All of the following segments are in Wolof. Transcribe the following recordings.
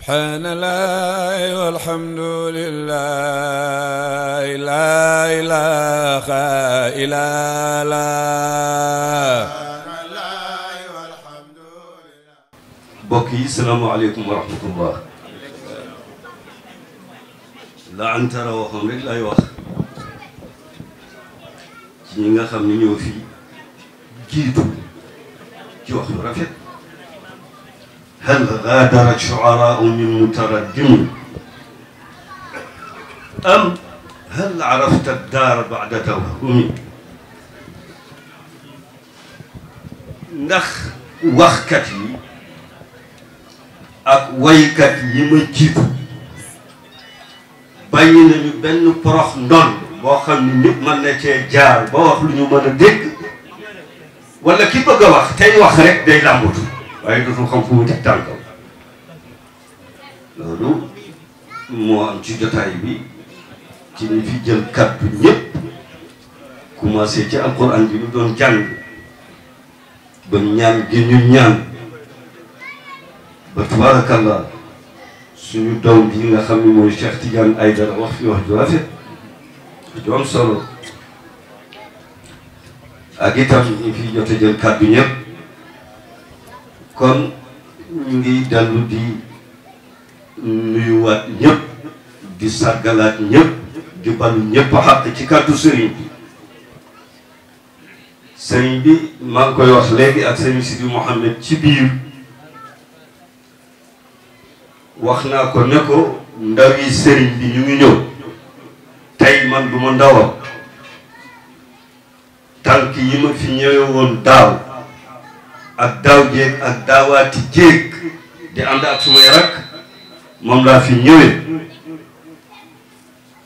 subhanallah walhamdulillah la ilaha illallah. mbokk yi salaamaaleykum wa rahmatullah. la antara waxoon rek lay wax ci ñi nga xam ne ñoo fi jiitu ci wax lu rafet. hal gaadara shu'araa'u min mutaraddim am hal arafta ad-daara ba'da tawahhumi. ndax waxkat yi ak waykat yi ma jiitu bàyyi nañu benn porox ndol boo xam ni nit mën na cee jaar ba wax lu ñu mën a dégg, wala ki bëgg a wax tey wax rek day làmbatu waaye dootul xam fu mu teg tànkam. loolu moo am ci jotaay bi ci ñi fi jël kàddu ñëpp commencé ci alquran bi ñu doon jàng ba ñaan gi ñu ñaan ba tabarakallah suñu doom bi nga xam ne mooy Cheikh Tidiane Aïdara wax fi wax ju rafet ju am solo, ak itam ñi fi jot a jël kàddu ñëpp. kon ñu ngi dellu di nuyuwaat ñëpp di sargalaat ñëpp di balu ñëpp xàq ci kàddu sëriñ bi. sëriñ bi maa ngi koy wax léegi ak sëriñ Sidi Mouhamed ci biir wax naa ko ne ko ndaw yi sëriñ bi ñu ngi ñëw tey man du ma ndawam. tànk yi ma fi ñëwee woon daaw ak daaw jéeg ak daawaati jéeg di ànd ak sumay rakk moom laa fi ñëwee.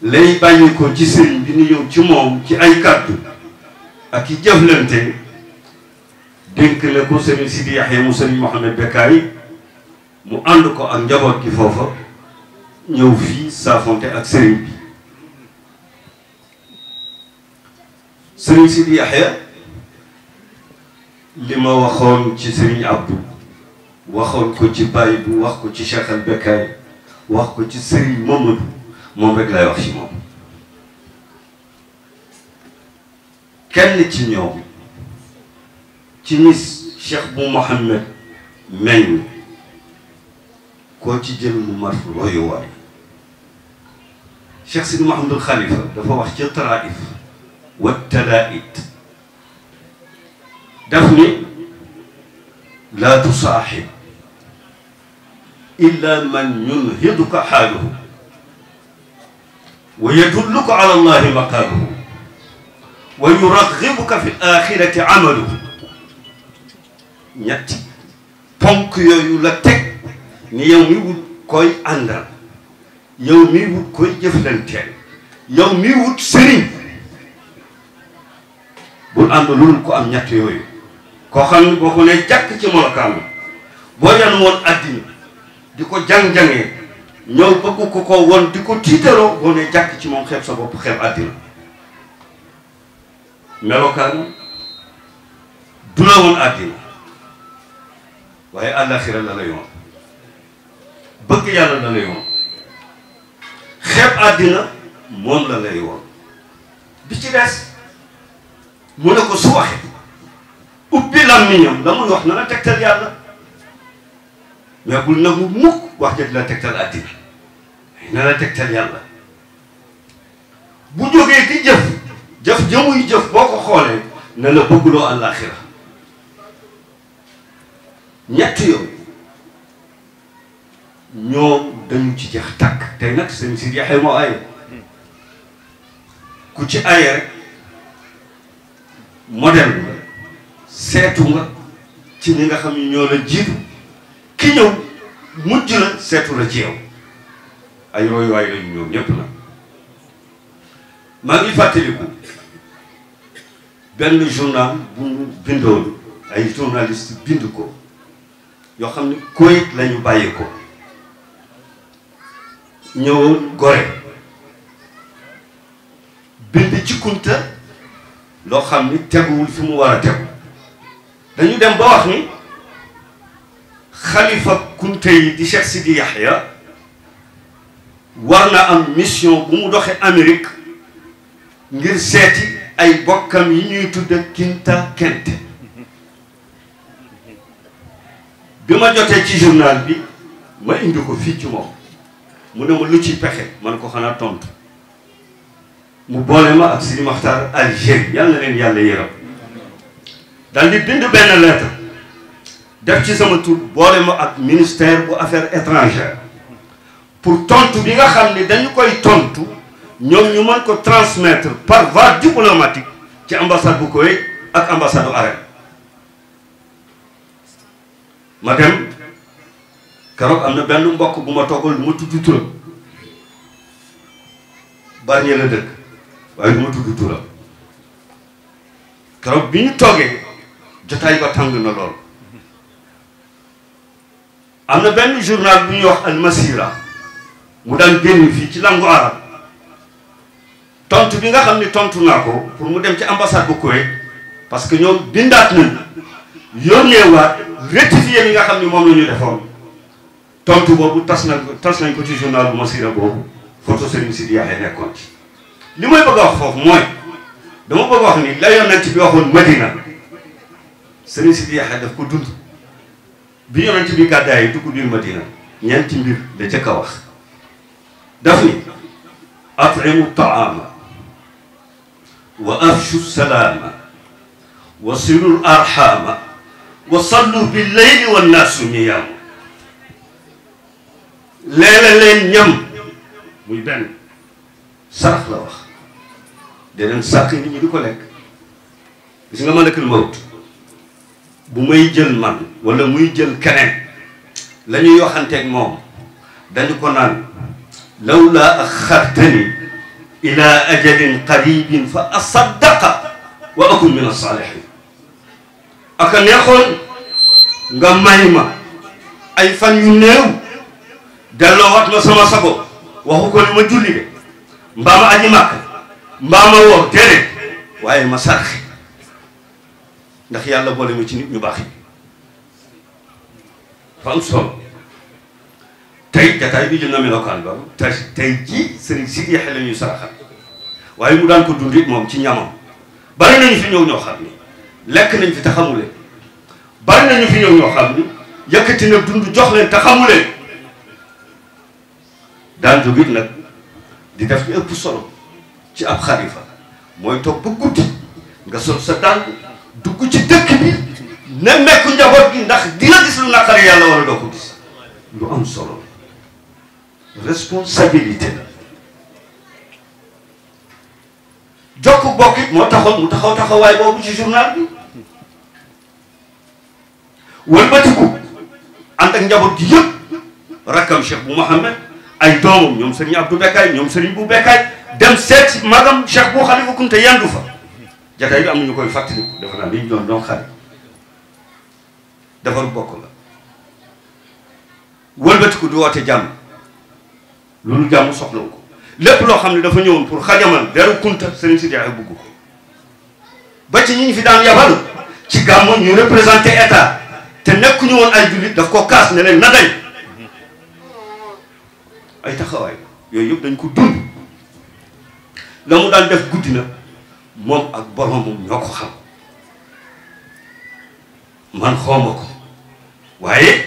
lay bàyyi ko ci sëriñ bi ni ñëw ci moom ci ay kàddu ak i jëflante dénk ne ko sëriñ Sidi Yaxya mu sëriñ Mouhamed Bekkaay mu ànd ko ak njaboot gi foofa ñëw fii saafonte ak sëriñ bi. sëriñ Sidi Yaxya li ma waxoon ci sëriñ Abdou waxoon ko ci Baye bu wax ko ci Cheikh al Bekkaay wax ko ci sëriñ Mamadou moom rek lay wax ci moom. kenn ci ñoom ci ñi Cheikh bu Mouhamed meññ koo ci jël mu mat royuwaay. Cheikh Sidi Mouhamadul Khalifa dafa wax ci taraif wa talaait daf ni laa tusaaxib illa man yunhiduka xaaluhu wa yadulluka ala allahi maqaaluhu wa yuragibuka fi axirati amaluhu. ñetti ponk yooyu la teg ni yow mi wut koy àndal, yow mi wut koy jëflanteel, yow mi wut sëriñ bul ànd loolu ko am ñett yooyu. koo xam ne boo ko ne jàkk ci molokaan boo yan woon àddina di ko jàng-jangee ñëw bëgg ko ko woon di ko tiitaroo boo ne jàkk ci moom xeeb sa bopp xeeb àddina. melokaan du la woon àddina waaye àllaaxira la la yoon, bëgg yàlla la la yoon, xeeb àddina moom la lay woon. bi ci des mu ne ko su waxee ubbi làmmiñam la muy wax na la tegtal yàlla, mais bul nangu mukk wax ja di la tegtal àddina, na la tegtal yàlla. bu jógee di jëf jëf jëmuy jëf boo ko xoolee ne la bëggloo àllaaxira. ñett yooyu ñoom dañu ci jeex tàkk. tey nag sëñ si Yaxya moo aye ku ci aye rek modèle nga seetu nga ci ñi nga xam ni ñoo la jiitu, ki ñëw mujj la seetu la ci yow. ay royuwaay lañu ñoom ñépp na. maa ngi fàttaliku benn journal bu ñu bindoon, ay journaliste bind ko yoo xam ne Koweït lañu bàyyi ko ñëwoon Gorée bind ci Kunta loo xam ni teguwul fi mu war a tegu. dañu dem ba wax ni xalifa kunte yi di Cheikh Sidi Yahya war na am mission bu mu doxee Amérique ngir seeti ay bokkam yi ñuy tudde Kinta Kente bi ma jotee ci journal bi ma indi ko fii ci moom mu ne ma lu ci pexe man ko xanaa tontu mu boole ma ak Sidi Maxtaar Algérie yàlla na leen yàlla yërëm dal di bind benn lettre def ci sama tur boole ma ak ministère bu affaires étrangères pour tontu bi nga xam ne dañu koy tontu ñoom ñu mën ko transmettre par voie diplomatique ci ambassade bu Koweït ak ambassade bu Arabie ma dem keroog am na benn mbokk bu ma toogal du ma tudd turam Bargny la dëkk waaye du ma tudd turam keroog bi ñu toogee jotaay ba tàng na lool am na benn journal bu ñuy wax Al Masira mu daan génn fii ci langue arabe tontu bi nga xam ne tontu naa ko pour mu dem ci ambassade bu Koweït parce que ñoom bindaat nañ yónnee waat rectifier yi nga xam ne moom la ñu defoon tontu boobu tas nañ ko ci journal bu Masira boobu photo Serigne Sidi Yahya nekkoon ci li may bëgg a wax foofu mooy dama bëgg a wax ni la yonent bi waxoon Madina Serigne Sidi Yahya daf ko dund bi yonent bi gàddaay yi dugg biir Madina ñeenti mbir la jëkk a wax daf ni at'imu taama wa afshu salaama wa silu arhama wa sallu bil layli wan naasu niyaam leela leen ñam muy benn sarax la wax deneen sàkk nit ñi di ko lekk gis nga malakul mawt bu may jël man wala muy jël keneen la ñuy waxanteeg moom dañu ko naan lawla axartani ila ajalin qaribin fa asaddaqa wa akun min as-salihin aka neexoon nga may ma ay fan yu néew delloowaat ma sama sago waxu ko ni ma julli de mbaa ma aji màkk mbaa ma woor déedéet waaye ma sarxe ndax yàlla boole ma ci nit ñu baax yi fa am solo tey jataay bi jël na melokaan ba tey ji Serigne Sidi Yahya la ñuy saraxal waaye mu daan ko dund it moom ci ñamam bari nañu fi ñëw ñoo xam ni lekk nañ fi te xamuleen bari nañu fi ñëw ñoo xam ni yëkkati na dund jox leen te xamuleen daan jógit nag di def ñu ëpp solo ci ab xalifa mooy toog ba guddi nga sol sa dàll dugg ci dëkk bi nemmeeku njaboot gi ndax di la gis lu naqari yàlla wala doo ko gis lu am solo responsabilité la jokk bokk it moo taxoon mu taxawaay boobu ci journal bi wëlbatiku ànd ak njaboot gi yëpp rakkam Cheikh bu Mohamed ay doomam ñoom Serigne Abdou Bekkaay ñoom Serigne bu Bekkaay dem seet magam Cheikh bu Khalifa Kunte yandu fa jataay bi am na ñu koy fàttaliku defe naa li ñu doon xale defar bokk la wëlbatiku di woote jàmm loolu jàmm soxlawu ko lépp loo xam ne dafa ñëwoon pour xajamal deru Kunta Serigne Sidi Yahya bugg ko ba ci ñi ñu fi daan yabalu ci gàmmu ñu représenté état te nekkuñu woon ay jullit daf ko kaas ne leen na dañ ay taxawaay yooyu yëpp dañ ko dund la mu daan def guddi na moom ak boromam ñoo ko xam man xawma ko waaye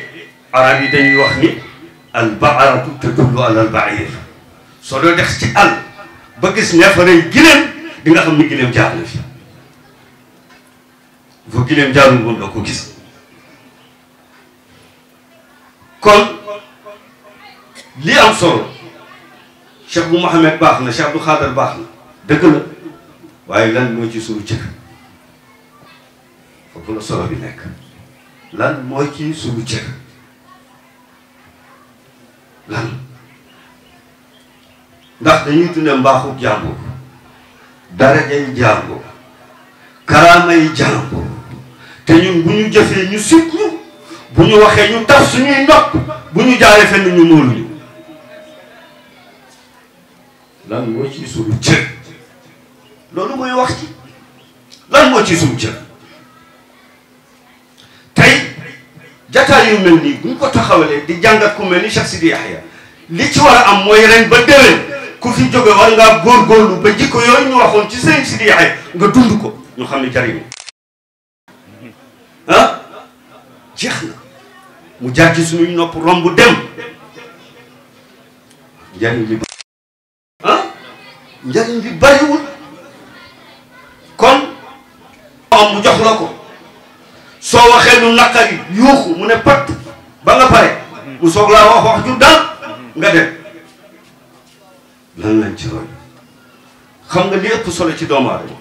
arab yi dañuy wax ni al baaratu tadullu ala al bair soo doo dex ci àll ba gis neefaree gileem di nga xam ni gileem jaar na fi foo gileem jaarul moom doo ko gis kon li am solo Cheikh bu Mohamed baax na Cheikh Abdou Khadar baax na dëgg la waaye lan mooy ci suñu cër foofu la solo bi nekk lan mooy ci suñu cër lan ndax dañuy tudde mbaaxu jàmbur darajay jàmbur karaamay jàmbur te ñun bu ñu jëfee ñu sit ñu bu ñu waxee ñu taf suñuy nopp bu ñu jaaree fenn ñu móoluñu lan moo ci suñu cër loolu mooy wax ci lan moo ci suñu cër tey jataay yu mel nii bu ñu ko taxawalee di jàngat ku mel ni Cheikh Sidi Yahya li ci war a am mooy ren ba déwén ku fi jóge war ngaa góorgóorlu ba jikko yooyu ñu waxoon ci sëriñ Sidi Yahya nga dund ko ñu xam ne jariñu ah jeex na mu jaar ci suñuy nopp romb dem njariñ li njariñ li bariwul kon am mu jox la ko soo waxee lu naqari yuuxu mu ne pat ba nga pare mu soog laa wax ju dal nga dem lan lañ ci roy xam nga li ëpp solo ci doomu aadama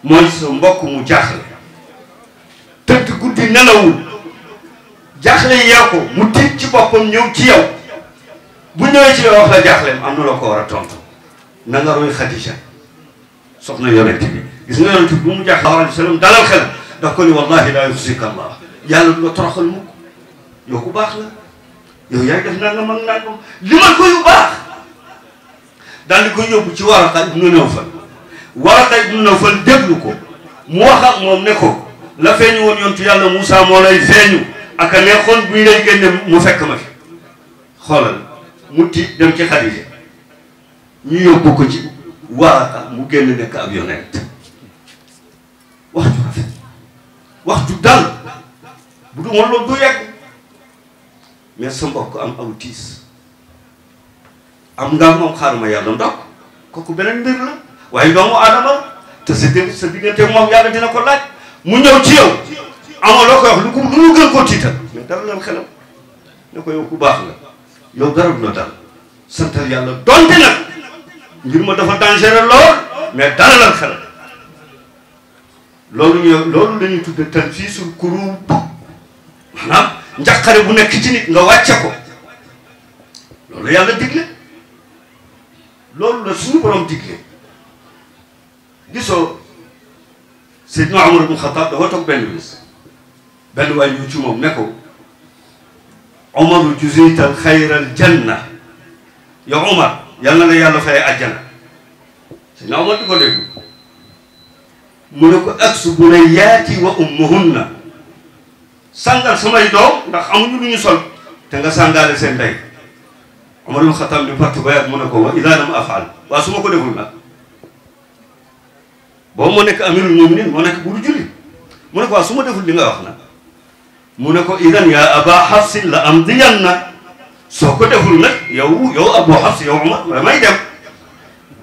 mooy sa mbokk mu jaaxle tëdd guddi nelawul jaaxle yeew ko mu tiit ci boppam ñëw ci yow bu ñëwee ci yow wax la jaaxleem am na la ko war a tontu na nga roy Xadija soxna yonent bi gis nga yonent bi bu mu jaaxle sallallahu alayhi wa sallam dalal xel daf ko ni wallahi laa yuxzika Allah yàlla du la toroxal mukk yow ku baax la yow yaay def nangam ak nangam limal ko yu baax daal di koy yóbbu ci Waraqa ibnu Nawfal Waraqa ibnu Nawfal déglu ko mu wax ak moom ne ko la feeñu woon yontu yàlla Moussa moo lay feeñu ak a neexoon buy lay génne mu fekk ma fi xoolal mu tiit dem ci Xadija ñu yóbbu ko ci Waraqa mu génn nekk ab yonent wax ju rafet wax ju dal bu du moom loolu du yegg mais sa mbokk am aw tiis am nga moom xaaruma yàlla ndox kooku beneen mbir la waaye doomu aadama te sa diggante moom yàlla dina ko laaj mu ñëw ci yow amoo loo koy wax lu mu gën koo tiital mais dara leen xelam ne ko yow ku baax la yow dara du la dal santal yàlla donte nag mbir ma dafa dangereux lool mais dara leen xelam loolu la ñuy tudde tanfiisul kuruub maanaam njaqare bu nekk ci nit nga wàcce ko loolu la yàlla digle loolu la suñu borom digle gisoo Seydina Umar ibn Xattaab dafa toog benn bés benn waay ñu ci moom ne ko Umaru juziital xayral janna yow Umar yal na la yàlla fay àjjana Seydina Umar di ko dégg mu ne ko aksu bunayyaati wa ummuhunna sàngal samay doom ndax amuñu lu ñu sol te nga sàngaale seen ndey Umar ibn Xattaab bi parti ba yàgg mu ne ko wa idaa lam afal waaw su ma ko deful nag boobu moo nekk amirul muminin moo nekk bu du julli mu ne ko waaw su ma deful li nga wax nag mu ne ko idan yaa aba xafsin la amdiyanna soo ko deful nag yow abu xafs yow Umar damay dem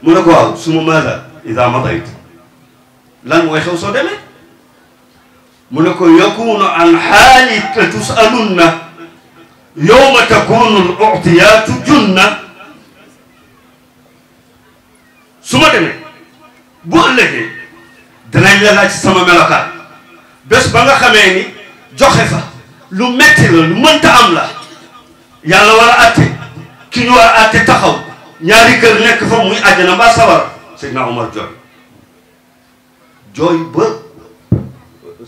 mu ne ko waaw su ma maada idaa madayt lan mooy xew soo demee mu ne ko yakunu an xaali te tusalunna yowma takunu al utiyaatu junna su ma demee bu ëllëgee danañ la laaj sama melokaan bés ba nga xamee ni joxe fa lu metti la lu mënta am la yàlla war a àtte ki ñu war a àtte taxaw ñaari kër nekk fa muy àjjana mbaa sawar Seydina Omar jooy ba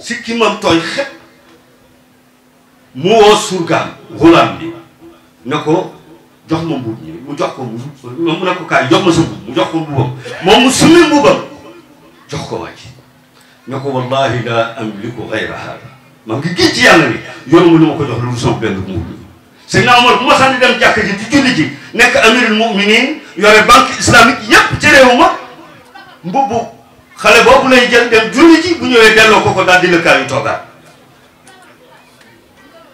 sikki mam tooy xet mu woo surgaam xulaam bi ne ko jox ma mbubb ñi mu jox ko mu ne ko kaay jox ma sa mbubb mu jox ko mbubbam moom mu summi mbubbam jox ko wàcc ne ko wallahi la amliku gayra hada maa ngi gis ci yàlla ni yoonu mu ni ma ko jox lu sama benn mbubb Seydina Omar bu ma sànni dem jàkk ji di julli ji nekk amirul muminin yore banque islamique yépp ci réew ma mbubbu xale boobu lay jël dem julli ji bu ñëwee delloo ko daal di lëkkaay yu toogaat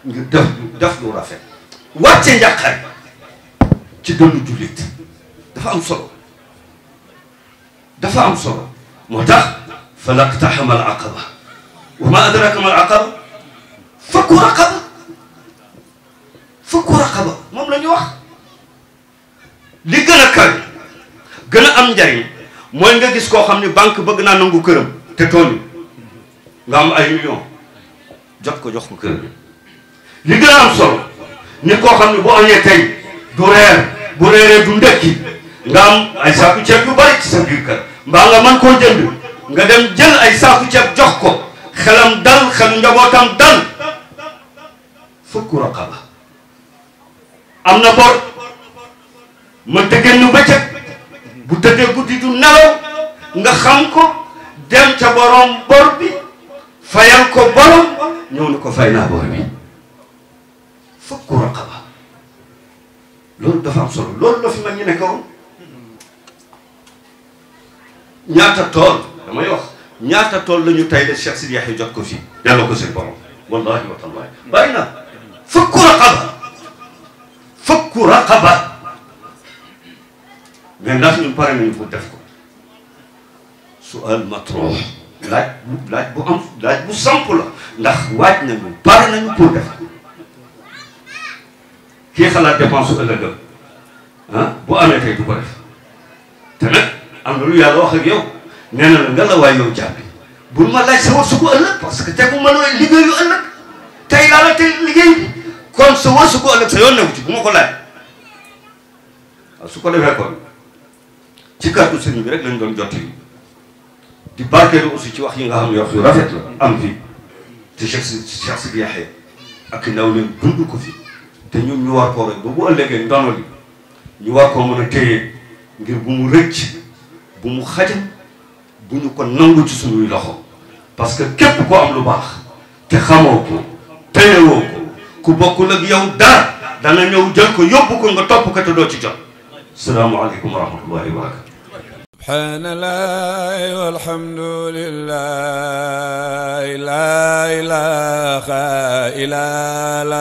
ngir def lu rafet wàcce njàqare ci dënnu jullit dafa am solo dafa am solo moo tax fa laqtaxama al aqaba wa ma adraka ma al aqaba fakku raqaba moom la ñu wax li gën a kawe gën a am njariñ mooy nga gis koo xam ne banque bëgg naa nangu këram te tooñu nga am ay millions jox ko këram li gën a am solo nit koo xam ne bu añee tey du reer bu reeree du ndekki nga am ay saaku ceeb yu bari ci sa biir kër mbaa nga mën koo jënd nga dem jël ay saaku ceeb jox ko xelam dal xelu njabootam dal fukku raqaba am na bor mënta génn bëccëg bu tëddee guddi du nelaw nga xam ko dem ca borom bor bi fayal ko borom ñëw na ko fay naa bor bi fakku raqaba loolu dafa am solo loolu la fi mag ñi nekkoon ñaata tool damay wax ñaata tool la ñu tay de Cheikh Sidi Yaxya jot ko fii delloo ko seen borom wallahi wa tallahi bàyyi na fakku raqaba mais ndax ñun pare nañu pour def ko sual matruh laaj bu samp la ndax waaj nañu pare nañu pour def ko kii xalaat dépense su ëllëgam bu amee tey du ko def te nag am na lu yàlla wax ak yow nee na la nga la waay yow jàppi bul ma laaj sa wërsëgu ëllëg parce que tegu ma looy liggéeyu ëllëg tey laa la tey liggéey bi kon sa wërsëgu ëllëg sa yoon newu ci bu ma ko laaj waaw su ko defee kon ci kàddu sëriñ bi rek lañ doon jottali di barkeelu aussi ci wax yi nga xam ne wax yu rafet la am fi te Cheikh Sidi Yaxya ak ndaw leen dund ko fi te ñun ñu war koo rek ba bu ëllëgee ndono li ñu war koo mën a téye ngir bu mu rëcc bu mu xajam bu ñu ko nangu ci suñuy loxo parce que képp ko am lu baax te xamoo ko téyewoo ko ku bokkul ak yow dara dana ñëw jël ko yóbbu ko nga topp ko te doo ci jot. salaamaaleykum wa rahmatullahi wa barakatu. subhaanallahi walhamdulillahi la ilaha illallah